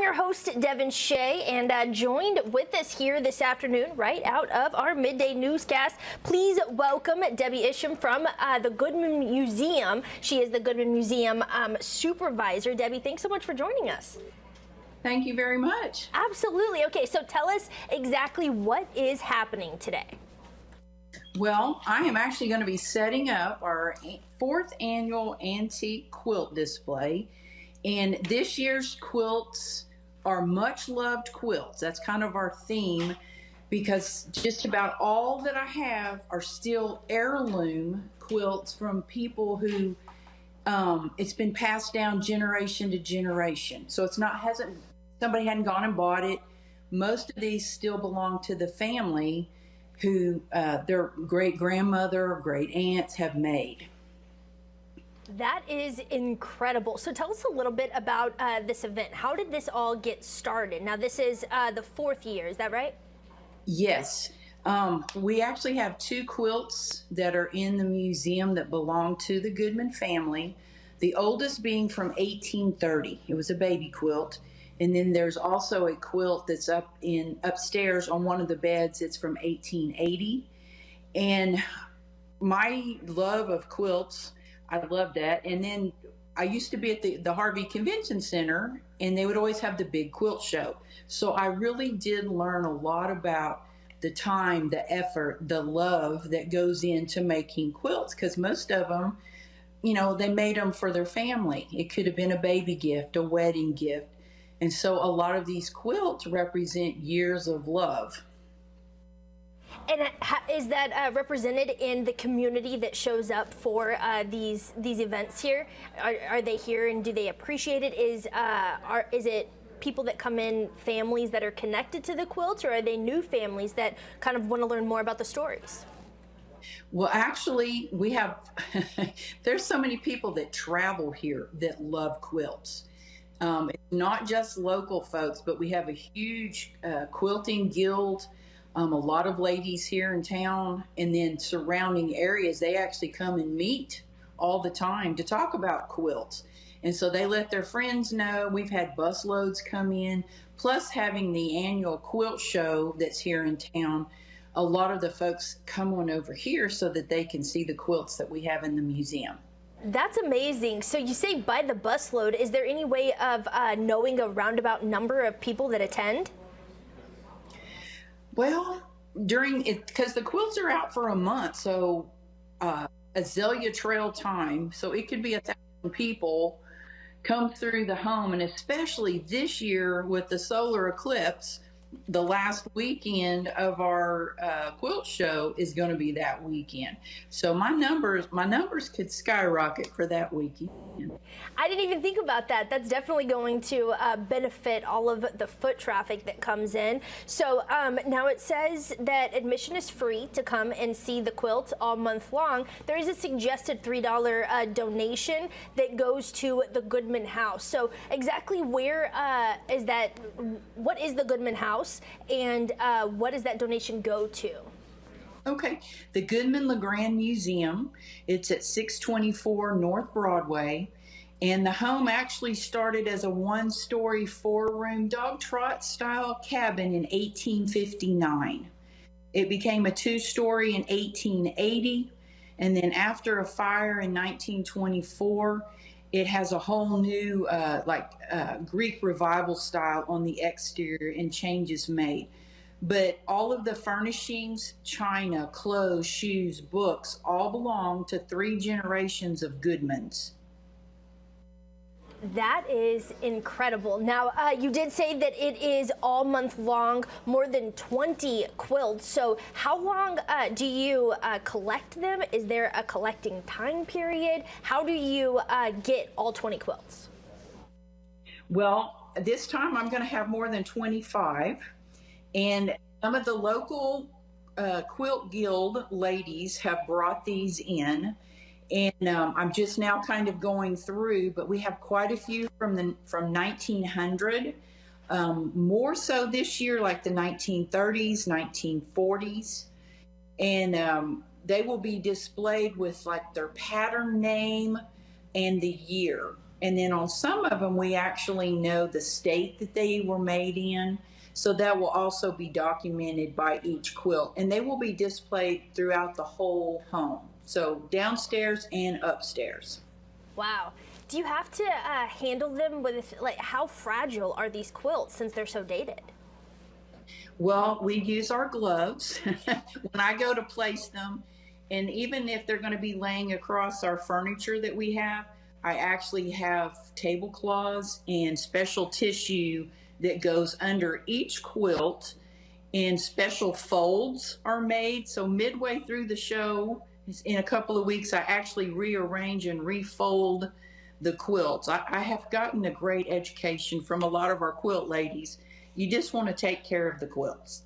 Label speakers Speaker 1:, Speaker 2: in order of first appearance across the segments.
Speaker 1: I'm your host, Devin Shea, and joined with us here this afternoon, right out of our midday newscast, please welcome Debbie Isham from the Goodman Museum. She is the Goodman Museum supervisor. Debbie, thanks so much for joining us.
Speaker 2: Thank you very much.
Speaker 1: Absolutely. Okay, so tell us exactly what is happening today.
Speaker 2: Well, I am actually going to be setting up our 4th annual antique quilt display. And this year's quilts are much loved quilts. That's kind of our theme, because just about all that I have are still heirloom quilts from people who it's been passed down generation to generation. So it's not, somebody hadn't gone and bought it. Most of these still belong to the family who their great grandmother or great aunts have made.
Speaker 1: That is incredible. So tell us a little bit about this event. How did this all get started? Now, this is the 4th year, is that right?
Speaker 2: Yes. We actually have 2 quilts that are in the museum that belong to the Goodman family. The oldest being from 1830. It was a baby quilt. And then there's also a quilt that's upstairs on one of the beds. It's from 1880. And my love of quilts, I love that. And then I used to be at the Harvey Convention Center, and they would always have the big quilt show. So I really did learn a lot about the time, the effort, the love that goes into making quilts, because most of them, you know, they made them for their family. It could have been a baby gift, a wedding gift. And so a lot of these quilts represent years of love.
Speaker 1: And is that represented in the community that shows up for these events here? Are they here and do they appreciate it? Is it people that come in, families that are connected to the quilts, or are they new families that kind of want to learn more about the stories?
Speaker 2: Well, actually, we have, there's so many people that travel here that love quilts. It's not just local folks, but we have a huge quilting guild. A lot of ladies here in town, and then surrounding areas, they actually come and meet all the time to talk about quilts. And so they let their friends know. We've had busloads come in, plus having the annual quilt show that's here in town. A lot of the folks come on over here so that they can see the quilts that we have in the museum.
Speaker 1: That's amazing. So you say by the busload. Is there any way of knowing a roundabout number of people that attend?
Speaker 2: Well, because the quilts are out for a month, so azalea trail time, so it could be 1,000 people come through the home, and especially this year with the solar eclipse, the last weekend of our quilt show is going to be that weekend. So my numbers could skyrocket for that weekend.
Speaker 1: I didn't even think about that. That's definitely going to benefit all of the foot traffic that comes in. So now it says that admission is free to come and see the quilts all month long. There is a suggested $3 donation that goes to the Goodman House. So exactly where is that? What is the Goodman House, and what does that donation go to?
Speaker 2: Okay, the Goodman-LeGrand Museum. It's at 624 North Broadway, and the home actually started as a 1-story, 4-room dog trot style cabin in 1859. It became a 2-story in 1880, and then after a fire in 1924, it has a whole new Greek revival style on the exterior and changes made. But all of the furnishings, china, clothes, shoes, books, all belong to 3 generations of Goodmans.
Speaker 1: That is incredible. Now, you did say that it is all month long, more than 20 quilts. So how long do you collect them? Is there a collecting time period? How do you get all 20 quilts?
Speaker 2: Well, this time I'm going to have more than 25. And some of the local quilt guild ladies have brought these in. And I'm just now kind of going through, but we have quite a few from 1900, more so this year, like the 1930s, 1940s. And they will be displayed with like their pattern name and the year. And then on some of them, we actually know the state that they were made in. So that will also be documented by each quilt. And they will be displayed throughout the whole home. So downstairs and upstairs.
Speaker 1: Wow. Do you have to handle them with, like, how fragile are these quilts since they're so dated?
Speaker 2: Well, we use our gloves when I go to place them. And even if they're going to be laying across our furniture that we have, I actually have tablecloths and special tissue that goes under each quilt, and special folds are made. So midway through the show, in a couple of weeks, I actually rearrange and refold the quilts. I have gotten a great education from a lot of our quilt ladies. You just want to take care of the quilts.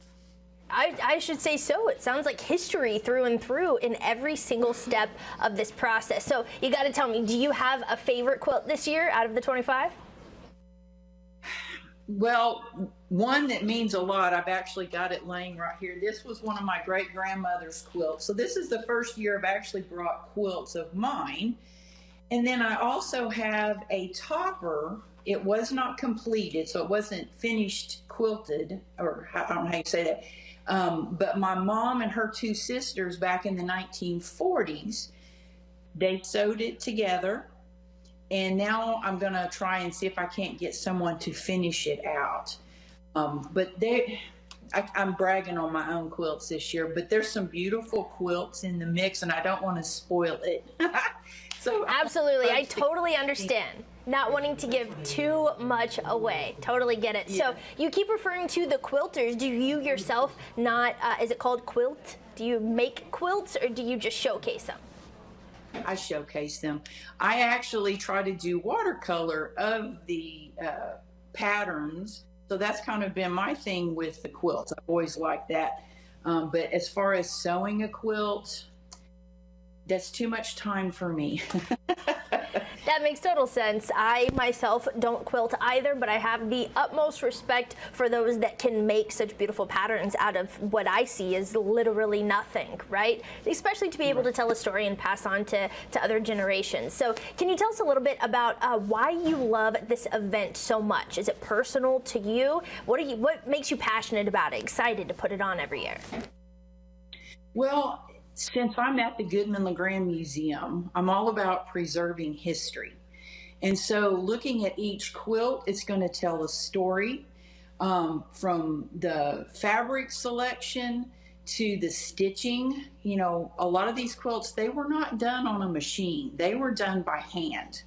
Speaker 1: I should say so. It sounds like history through and through in every single step of this process. So you got to tell me, do you have a favorite quilt this year out of the 25?
Speaker 2: Well, one that means a lot, I've actually got it laying right here. This was one of my great-grandmother's quilts. So this is the first year I've actually brought quilts of mine. And then I also have a topper. It was not completed, so it wasn't finished quilted, or I don't know how you say that. But my mom and her two sisters back in the 1940s, they sewed it together. And now I'm going to try and see if I can't get someone to finish it out. But I'm bragging on my own quilts this year, but there's some beautiful quilts in the mix, and I don't want to spoil it. So
Speaker 1: absolutely, I totally understand. Not wanting to give too much away. Totally get it.
Speaker 2: Yeah.
Speaker 1: So you keep referring to the quilters. Do you yourself not, is it called quilt? Do you make quilts, or do you just showcase them?
Speaker 2: I showcase them. I actually try to do watercolor of the patterns. So that's kind of been my thing with the quilts. I've always liked that. But as far as sewing a quilt, that's too much time for me.
Speaker 1: That makes total sense. I myself don't quilt either, but I have the utmost respect for those that can make such beautiful patterns out of what I see is literally nothing, right? Especially to be able to tell a story and pass on to other generations. So can you tell us a little bit about why you love this event so much? Is it personal to you? What makes you passionate about it, excited to put it on every year?
Speaker 2: Well, since I'm at the Goodman-LeGrand Museum, I'm all about preserving history. And so looking at each quilt, it's going to tell a story from the fabric selection to the stitching. You know, a lot of these quilts, they were not done on a machine. They were done by hand.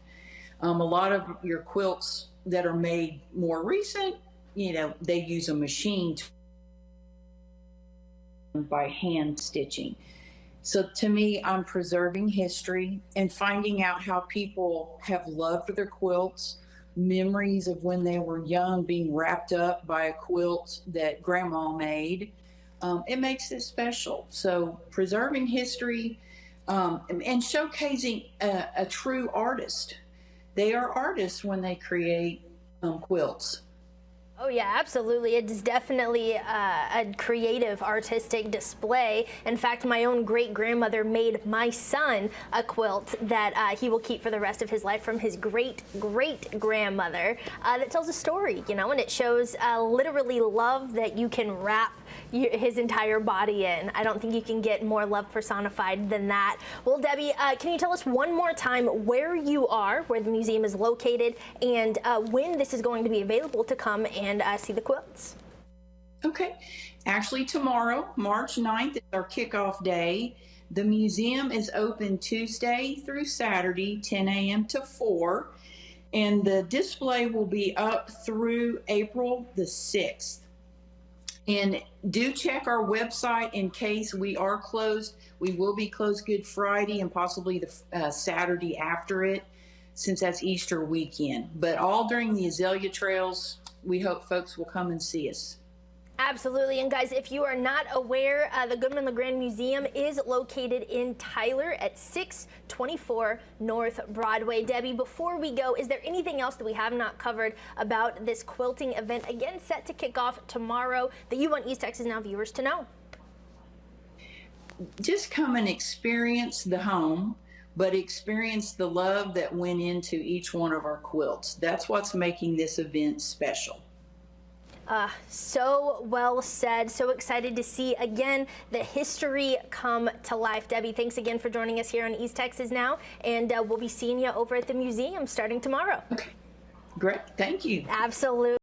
Speaker 2: A lot of your quilts that are made more recent, you know, they use a machine by hand stitching. So to me, I'm preserving history and finding out how people have loved their quilts, memories of when they were young being wrapped up by a quilt that grandma made. It makes it special. So preserving history and showcasing a true artist. They are artists when they create quilts.
Speaker 1: Oh yeah, absolutely. It is definitely a creative, artistic display. In fact, my own great-grandmother made my son a quilt that he will keep for the rest of his life from his great-great-grandmother that tells a story, you know, and it shows literally love that you can wrap his entire body in. I don't think you can get more love personified than that. Well, Debbie, can you tell us one more time where you are, where the museum is located, and when this is going to be available to come and see the quilts?
Speaker 2: Okay. Actually, tomorrow, March 9th, is our kickoff day. The museum is open Tuesday through Saturday, 10 a.m. to 4, and the display will be up through April the 6th. And do check our website in case we are closed. We will be closed Good Friday and possibly the Saturday after it, since that's Easter weekend. But all during the Azalea Trails, we hope folks will come and see us.
Speaker 1: Absolutely. And guys, if you are not aware, the Goodman-LeGrand Museum is located in Tyler at 624 North Broadway. Debbie, before we go, is there anything else that we have not covered about this quilting event, again, set to kick off tomorrow, that you want East Texas Now viewers to know?
Speaker 2: Just come and experience the home. but experience the love that went into each one of our quilts. That's what's making this event special.
Speaker 1: So well said. So excited to see again the history come to life. Debbie, thanks again for joining us here on East Texas Now, and we'll be seeing you over at the museum starting tomorrow.
Speaker 2: Okay, great. Thank you.
Speaker 1: Absolutely.